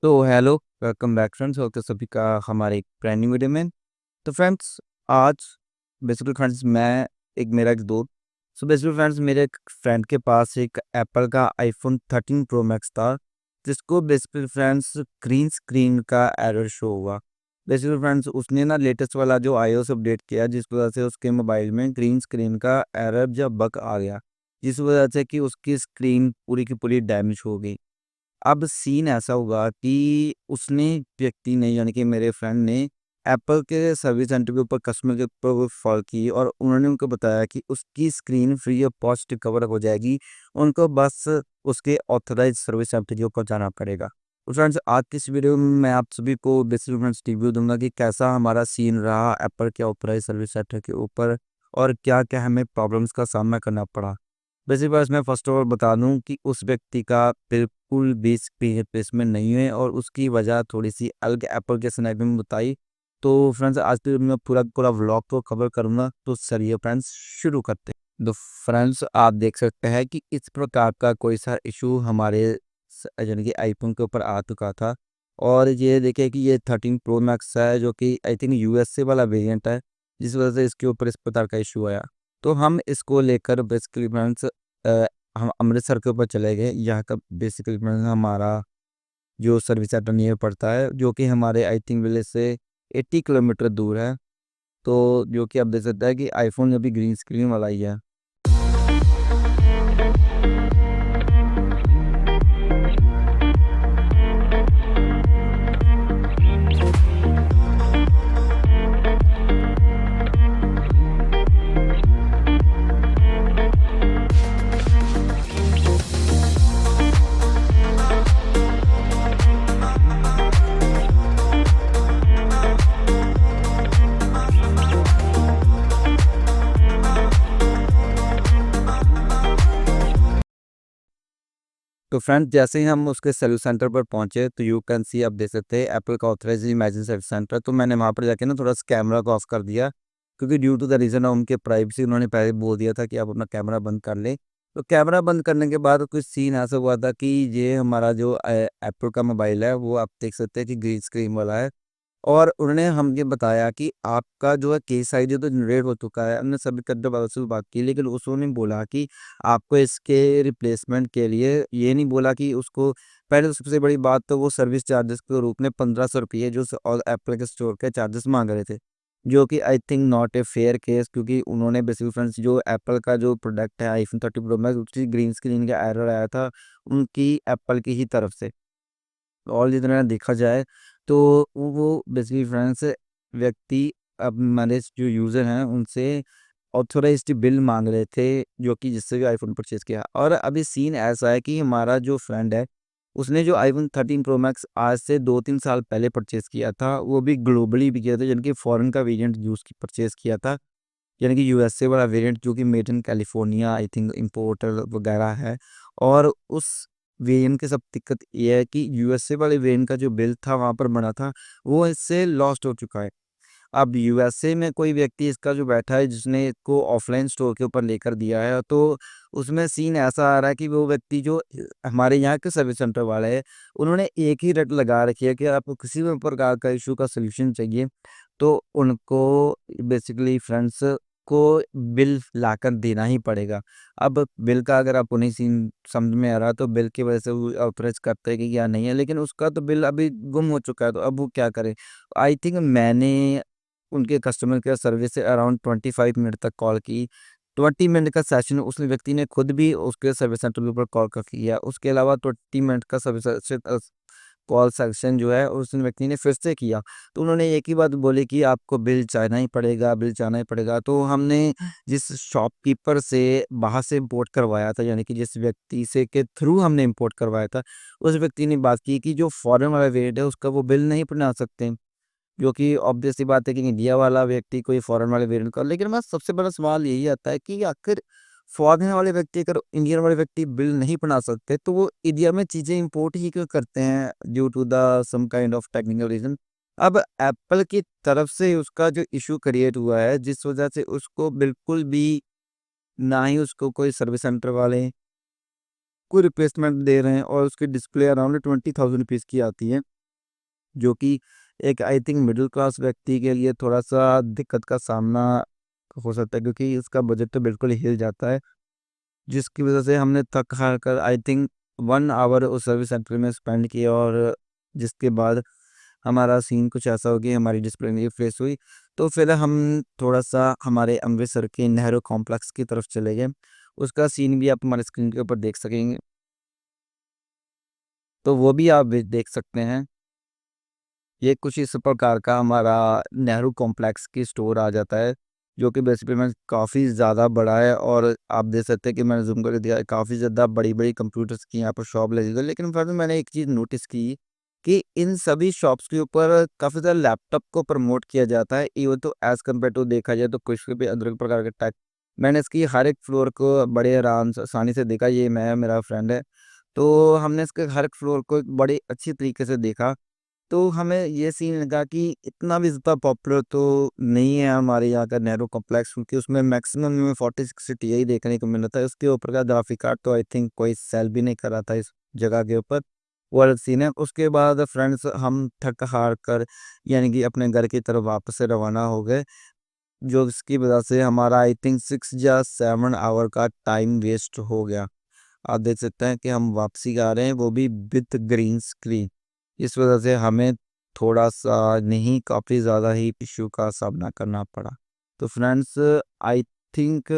तो hello, welcome back friends. Hope तो सभी का हमारे एक ब्रांड न्यू वीडियो में। तो फ्रेंड्स, आज बेसिकली फ्रेंड्स मैं एक मेरा एक दोस्त सो बेसिकली फ्रेंड्स मेरे एक फ्रेंड के पास एक एप्पल का आईफोन 13 प्रो मैक्स था, जिसको बेसिकली फ्रेंड्स ग्रीन स्क्रीन का एरर शो हुआ। बेसिकली फ्रेंड्स उसने ना लेटेस्ट वाला जो iOS अपडेट किया, जिस वजह से उसके मोबाइल में ग्रीन स्क्रीन का एरर या बग आ गया, जिस वजह से कि उसकी स्क्रीन पूरी की पूरी डैमेज हो गई। अब सीन ऐसा हुआ कि उसने व्यक्ति ने यानी कि मेरे फ्रेंड ने एप्पल के सर्विस सेंटर के ऊपर कस्टमर के ऊपर वो कॉल की और उन्होंने उनको बताया कि उसकी screen free of cost cover हो जाएगी। उनको बस उसके ऑथराइज सर्विस सेंटर के ऊपर जाना पड़ेगा। तो फ्रेंड्स, आज की इस वीडियो में मैं आप सभी को बेसिकली फ्रेंड्स रिव्यू दूंगा कि कैसा हमारा सीन रहा एप्पल के ऑथराइज सर्विस सेंटर के ऊपर और क्या क्या हमें प्रॉब्लम्स का सामना करना पड़ा। वैसे बस मैं फ़र्स्ट ऑफ ऑल बता दूँ कि उस व्यक्ति का बिल्कुल भी रिप्लेसमेंट नहीं है और उसकी वजह थोड़ी-सी अलग एप्पल के सिनेरियो में बताई। तो फ्रेंड्स, आज तो मैं पूरा व्लॉग को कवर करूँगा, तो चलिए फ्रेंड्स शुरू करते हैं। तो फ्रेंड्स, आप देख सकते हैं कि इस प्रकार का कोई सा इश्यू हमारे यानी कि आईफ़ोन के ऊपर आ चुका था। और ये देखिए कि ये 13 प्रो मैक्स है, जो कि आई थिंक यूएसए वाला वेरिएंट है, जिस वजह से इसके ऊपर इस प्रकार का इश्यू आया। तो हम इसको लेकर बेसिकली फ्रेंड्स हम अमृतसर के ऊपर चले गए। यहाँ का बेसिकली फ्रेंड्स हमारा जो सर्विस सेंटर नियर पड़ता है, जो कि हमारे आई थिंक विलेज से 80 किलोमीटर दूर है। तो जो कि आप देख सकते हैं कि आईफ़ोन अभी ग्रीन स्क्रीन वाला ही है। तो फ्रेंड्स, जैसे ही हम उसके सर्विस सेंटर पर पहुँचे, तो यू कैन सी आप देख सकते हैं एप्पल का ऑथराइज्ड इमेजिन सर्विस सेंटर। तो मैंने वहाँ पर जाके ना थोड़ा-सा कैमरा को ऑफ कर दिया, क्योंकि due to the reason of उनके प्राइवेसी उन्होंने पहले बोल दिया था कि आप अपना कैमरा बंद कर लें। तो कैमरा बंद करने के बाद कुछ सीन ऐसा हुआ था कि ये हमारा जो एप्पल का मोबाइल है, वो आप देख सकते हैं कि ग्रीन स्क्रीन वाला है। और उन्होंने हमें बताया कि आपका जो है केस आईडी तो जनरेट हो चुका है। हमने सबमिट करने वालों से भी बात की, लेकिन उन्होंने बोला कि आपको इसके रिप्लेसमेंट के लिए ये नहीं बोला कि उसको पहले तो सबसे बड़ी बात तो वो सर्विस चार्जेस के रूप में 1500 रुपये जो और एप्पल के स्टोर के चार्जेस मांग रहे थे, जो कि I think not a fair case, क्योंकि उन्होंने बेसिकली फ्रेंड्स जो एप्पल का जो प्रोडक्ट है आईफोन 30 प्रो मैक्स, उसकी ग्रीन स्क्रीन का एरर आया था उनकी एप्पल की ही तरफ से। और जितना देखा जाए तो वो बेसिकली फ्रेंड्स व्यक्ति अब हमारे जो यूज़र हैं उनसे ऑथोराइज़्ड बिल माँग रहे थे, जो कि जिससे भी आईफ़ोन परचेज़ किया। और अभी सीन ऐसा है कि हमारा जो फ्रेंड है, उसने जो आईफ़ोन 13 प्रो मैक्स आज से 2-3 साल पहले परचेज़ किया था, वो भी ग्लोबली भी किया था, यानी कि फ़ॉरेन का वेरिएंट यूज़ की परचेज़ किया था। यानी कि यूएसए वाला वेरिएंट, जो कि made in California I think importer वगैरह है। और उस वेरिएंट के सब दिक्कत ये है कि यूएसए वाले वेरिएंट का जो बिल था वहाँ पर बना था, वो इससे लॉस्ट हो चुका है। अब यूएसए में कोई व्यक्ति इसका जो बैठा है, जिसने इसको ऑफ़लाइन स्टोर के ऊपर लेकर दिया है, तो उसमें सीन ऐसा आ रहा है कि वो व्यक्ति जो हमारे यहाँ के सर्विस सेंटर वाले हैं, उन्होंने एक ही रट लगा रखी है कि आपको किसी भी प्रकार का इश्यू का सॉल्यूशन चाहिए, तो उनको बेसिकली फ्रेंड्स को बिल लाकर देना ही पड़ेगा। अब बिल का अगर आप उन्हें सीन समझ में आ रहा है, तो बिल की वजह से वो ऑथराइज़ करते हैं कि क्या नहीं है, लेकिन उसका तो बिल अभी गुम हो चुका है, तो अब वो क्या करे? आई थिंक मैंने उनके कस्टमर केयर सर्विस से अराउंड 25 मिनट तक कॉल की। 20 मिनट का सेशन उस व्यक्ति ने खुद भी उसके सर्विस सेंटर के ऊपर कॉल कर किया। उसके अलावा 20 मिनट का सर्विस कॉल सेक्शन जो है उस व्यक्ति ने फिर से किया। तो उन्होंने एक ही बात बोली कि आपको बिल चाहना ही पड़ेगा, बिल चाहना ही पड़ेगा। तो हमने जिस शॉपकीपर से बाहर से इम्पोर्ट करवाया था, यानी कि जिस व्यक्ति से के थ्रू हमने इम्पोर्ट करवाया था, उस व्यक्ति ने बात की कि जो फॉरेन वाला वेरिएंट है उसका वो बिल नहीं बना सकते। जो कि ऑब्वियस सी बात है कि इंडिया वाला व्यक्ति कोई फॉरेन वाले वेरिएंट का, लेकिन मैं सबसे बड़ा सवाल यही आता है कि आखिर फॉरेन वाले व्यक्ति अगर इंडियन वाले व्यक्ति बिल नहीं बना सकते, तो वो इंडिया में चीज़ें इंपोर्ट ही क्यों करते हैं due to the some kind of technical reason. अब एप्पल की तरफ से उसका जो इश्यू क्रिएट हुआ है, जिस वजह से उसको बिल्कुल भी ना ही उसको कोई सर्विस सेंटर वाले कोई रिप्लेसमेंट दे रहे हैं, और उसकी डिस्प्ले अराउंड 20,000 रुपीज़ की आती है। जो कि एक आई थिंक मिडिल क्लास व्यक्ति के लिए थोड़ा-सा दिक्कत का सामना हो सकता है, क्योंकि उसका बजट तो बिल्कुल ही हिल जाता है। जिसकी वज़ह से हमने थक-हार कर आई थिंक 1 आवर उस सर्विस सेंटर में स्पेंड किया, और जिसके बाद हमारा सीन कुछ ऐसा हो गया, हमारी डिसिप्लिनरी फेस हुई। तो फिर हम थोड़ा-सा हमारे अमृतसर के नेहरू कॉम्प्लेक्स की तरफ चले गए। उसका सीन भी आप हमारे स्क्रीन के ऊपर देख सकेंगे। तो वो भी आप भी देख सकते हैं। ये कुछ इस प्रकार का हमारा नेहरू कॉम्प्लेक्स की स्टोर आ जाता है, जो कि बेसिकली में काफ़ी ज़्यादा बड़ा है, और आप देख सकते हैं कि मैंने ज़ूम करके दिखाया, काफ़ी ज़्यादा बड़ी-बड़ी कंप्यूटर्स की यहाँ पर शॉप लगी हुई है। लेकिन फिर भी मैंने एक चीज़ नोटिस की कि इन सभी शॉप्स के ऊपर काफ़ी ज़्यादा लैपटॉप को प्रमोट किया जाता है, इवन तो एज़ कम्पेयर टू देखा जाए तो कुछ भी अदर प्रकार के टेक। मैंने इसकी हर एक फ्लोर को बड़े आराम से आसानी से देखा, ये मैं मेरा फ्रेंड है। तो हमने इसके हर एक फ्लोर को एक बड़ी अच्छी तरीके से देखा। तो हमें ये सीन लगा कि इतना भी ज़्यादा पॉपुलर तो नहीं है हमारे यहाँ का नेहरू कॉम्प्लेक्स, क्योंकि उसमें मैक्सिमम हमें 40-60 यही देखने को मिल रहा था। उसके ऊपर का ग्राफिक कार्ड तो आई थिंक कोई सेल भी नहीं कर रहा था इस जगह के ऊपर। वो अलग सीन है। उसके बाद फ्रेंड्स हम थक-हार कर यानी कि अपने घर की तरफ वापस से रवाना हो गए, जो इसकी वजह से हमारा आई थिंक 6 या 7 आवर का टाइम वेस्ट हो गया। आप देख सकते हैं कि हम वापसी आ रहे हैं, वो भी विद ग्रीन स्क्रीन। इस वजह से हमें थोड़ा-सा नहीं, काफ़ी ज़्यादा ही इश्यू का सामना करना पड़ा। तो फ्रेंड्स, आई थिंक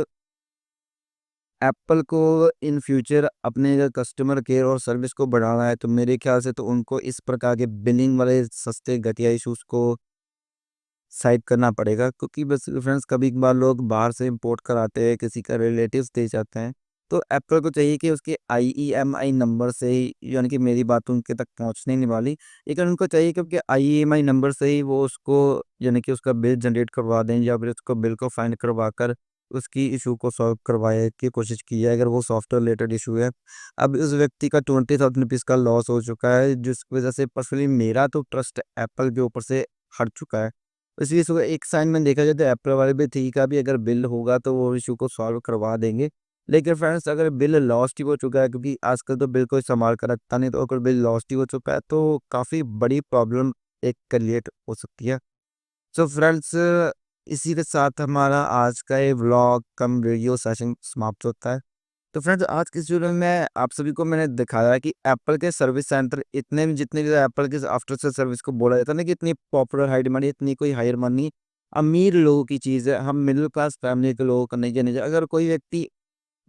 एप्पल को इन फ्यूचर अपने अगर कस्टमर केयर और सर्विस को बढ़ाना है, तो मेरे ख्याल से तो उनको इस प्रकार के बिलिंग वाले सस्ते घटिया इश्यूज़ को साइड करना पड़ेगा, क्योंकि बस फ्रेंड्स कभी-कभार लोग बाहर से इम्पोर्ट कराते हैं, किसी का रिलेटिव्स दे जाते हैं। तो एप्पल को चाहिए कि उसके आईईएमआई नंबर से ही, यानी कि मेरी बात उनके तक पहुँचने नहीं वाली, लेकिन उनको चाहिए कि उनके आईईएमआई नंबर से ही वो उसको, यानी कि उसका बिल जनरेट करवा दें, या फिर उसको बिल को फाइंड करवा कर उसकी इश्यू को सॉल्व करवाए की कोशिश की जाए, अगर वो सॉफ्टवेयर रिलेटेड इश्यू है। अब इस व्यक्ति का 20,000 रुपीज़ का लॉस हो चुका है, जिस वजह से पर्सनली मेरा तो ट्रस्ट एप्पल के ऊपर से हट चुका है। इसी इशू का एक साइन में देखा जाए तो एप्पल वाले भी ठीक है, अभी अगर बिल होगा तो वो इशू को सॉल्व करवा देंगे। लेकिन फ्रेंड्स, अगर बिल लॉस्ट ही हो चुका है, क्योंकि आजकल तो बिल कोई सँभाल कर रखता नहीं, तो अगर बिल लॉस्ट ही हो चुका है तो काफ़ी बड़ी प्रॉब्लम एक क्रिएट हो सकती है। सो फ्रेंड्स, इसी के साथ हमारा आज का ये व्लॉग कम वीडियो सेशन समाप्त होता है। तो फ्रेंड्स, आज की इस वीडियो में मैं आप सभी को मैंने दिखाया कि एप्पल के सर्विस सेंटर इतने भी, जितने भी एप्पल के आफ्टर सेल सर्विस को बोला जाता है ना कि इतनी पॉपुलर हाई डिमांड, इतनी कोई हायर मनी अमीर लोगों की चीज़ है, हम मिडिल क्लास फैमिली के लोगों को नहीं जानी चाहिए। अगर कोई व्यक्ति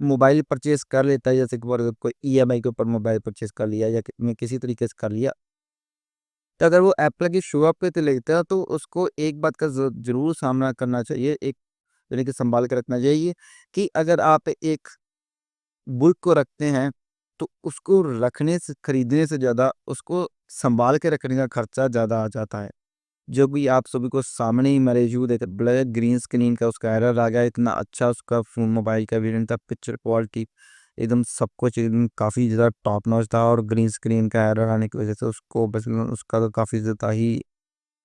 मोबाइल परचेज कर लेता है, जैसे कि फॉर कोई ईएमआई के ऊपर मोबाइल परचेज कर लिया, या किसी तरीके से कर लिया, तो अगर वो एप्पल की शॉप पे तो लेता है, तो उसको एक बात का जरूर सामना करना चाहिए, एक यानी कि संभाल के रखना चाहिए कि अगर आप एक बुक को रखते हैं, तो उसको रखने से, खरीदने से ज़्यादा उसको सँभाल के रखने का खर्चा ज़्यादा आ जाता है। जो भी आप सभी को सामने ही मेरे व्यू देख ब्लैक ग्रीन स्क्रीन का उसका एरर आ गया, इतना अच्छा उसका फ़ोन मोबाइल का वेरिएंट था, पिक्चर क्वालिटी एकदम सब कुछ एकदम काफ़ी ज़्यादा टॉप नॉच था, और ग्रीन स्क्रीन का एरर आने की वज़ह से उसको बस उसका तो काफ़ी ज़्यादा ही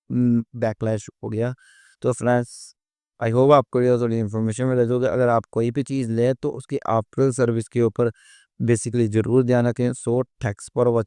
बैकलैश हो गया। तो फ्रेंड्स, आई होप आपको ये थोड़ी इन्फॉर्मेशन मिल रही होगी। अगर आप कोई भी चीज़ लें तो उसकी आफ्टर सर्विस के ऊपर बेसिकली ज़रूर ध्यान रखें। So thanks for watching.